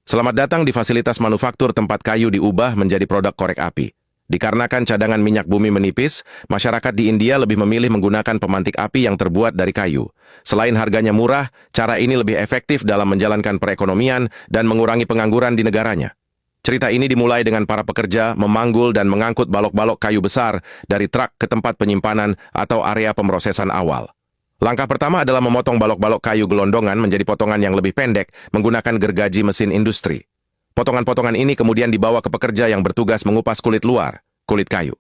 Selamat datang di fasilitas manufaktur tempat kayu diubah menjadi produk korek api. Dikarenakan cadangan minyak bumi menipis, masyarakat di India lebih memilih menggunakan pemantik api yang terbuat dari kayu. Selain harganya murah, cara ini lebih efektif dalam menjalankan perekonomian dan mengurangi pengangguran di negaranya. Cerita ini dimulai dengan para pekerja memanggul dan mengangkut balok-balok kayu besar dari truk ke tempat penyimpanan atau area pemrosesan awal. Langkah pertama adalah memotong balok-balok kayu gelondongan menjadi potongan yang lebih pendek menggunakan gergaji mesin industri. Potongan-potongan ini kemudian dibawa ke pekerja yang bertugas mengupas kulit luar, kulit kayu.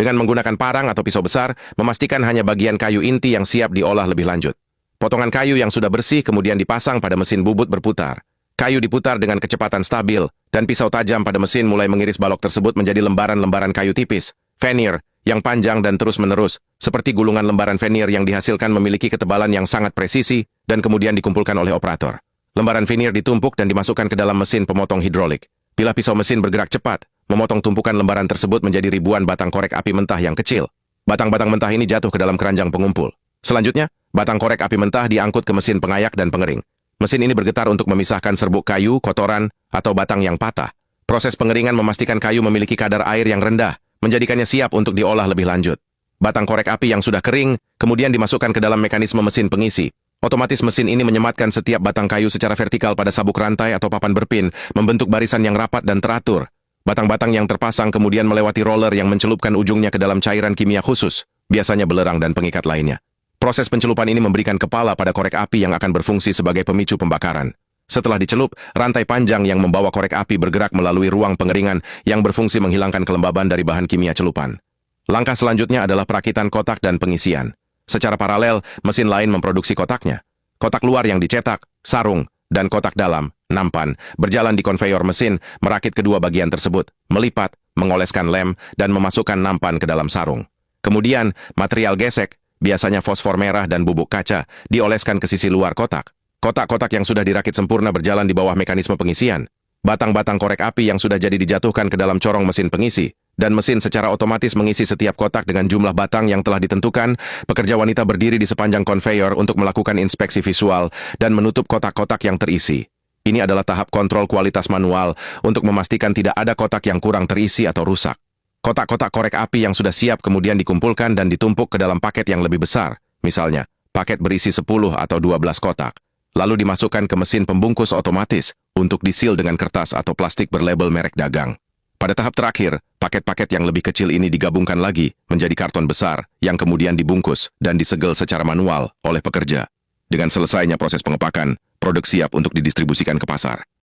Dengan menggunakan parang atau pisau besar, memastikan hanya bagian kayu inti yang siap diolah lebih lanjut. Potongan kayu yang sudah bersih kemudian dipasang pada mesin bubut berputar. Kayu diputar dengan kecepatan stabil, dan pisau tajam pada mesin mulai mengiris balok tersebut menjadi lembaran-lembaran kayu tipis, veneer, yang panjang dan terus-menerus, seperti gulungan lembaran veneer yang dihasilkan memiliki ketebalan yang sangat presisi dan kemudian dikumpulkan oleh operator. Lembaran veneer ditumpuk dan dimasukkan ke dalam mesin pemotong hidrolik. Bila pisau mesin bergerak cepat, memotong tumpukan lembaran tersebut menjadi ribuan batang korek api mentah yang kecil. Batang-batang mentah ini jatuh ke dalam keranjang pengumpul. Selanjutnya, batang korek api mentah diangkut ke mesin pengayak dan pengering. Mesin ini bergetar untuk memisahkan serbuk kayu, kotoran, atau batang yang patah. Proses pengeringan memastikan kayu memiliki kadar air yang rendah, menjadikannya siap untuk diolah lebih lanjut. Batang korek api yang sudah kering, kemudian dimasukkan ke dalam mekanisme mesin pengisi. Otomatis mesin ini menyematkan setiap batang kayu secara vertikal pada sabuk rantai atau papan berpin, membentuk barisan yang rapat dan teratur. Batang-batang yang terpasang kemudian melewati roller yang mencelupkan ujungnya ke dalam cairan kimia khusus, biasanya belerang dan pengikat lainnya. Proses pencelupan ini memberikan kepala pada korek api yang akan berfungsi sebagai pemicu pembakaran. Setelah dicelup, rantai panjang yang membawa korek api bergerak melalui ruang pengeringan yang berfungsi menghilangkan kelembaban dari bahan kimia celupan. Langkah selanjutnya adalah perakitan kotak dan pengisian. Secara paralel, mesin lain memproduksi kotaknya. Kotak luar yang dicetak, sarung, dan kotak dalam, nampan, berjalan di konveyor mesin, merakit kedua bagian tersebut, melipat, mengoleskan lem, dan memasukkan nampan ke dalam sarung. Kemudian, material gesek, biasanya fosfor merah dan bubuk kaca, dioleskan ke sisi luar kotak. Kotak-kotak yang sudah dirakit sempurna berjalan di bawah mekanisme pengisian. Batang-batang korek api yang sudah jadi dijatuhkan ke dalam corong mesin pengisi, dan mesin secara otomatis mengisi setiap kotak dengan jumlah batang yang telah ditentukan. Pekerja wanita berdiri di sepanjang konveyor untuk melakukan inspeksi visual dan menutup kotak-kotak yang terisi. Ini adalah tahap kontrol kualitas manual untuk memastikan tidak ada kotak yang kurang terisi atau rusak. Kotak-kotak korek api yang sudah siap kemudian dikumpulkan dan ditumpuk ke dalam paket yang lebih besar, misalnya paket berisi 10 atau 12 kotak. Lalu dimasukkan ke mesin pembungkus otomatis untuk disil dengan kertas atau plastik berlabel merek dagang. Pada tahap terakhir, paket-paket yang lebih kecil ini digabungkan lagi menjadi karton besar yang kemudian dibungkus dan disegel secara manual oleh pekerja. Dengan selesainya proses pengepakan, produk siap untuk didistribusikan ke pasar.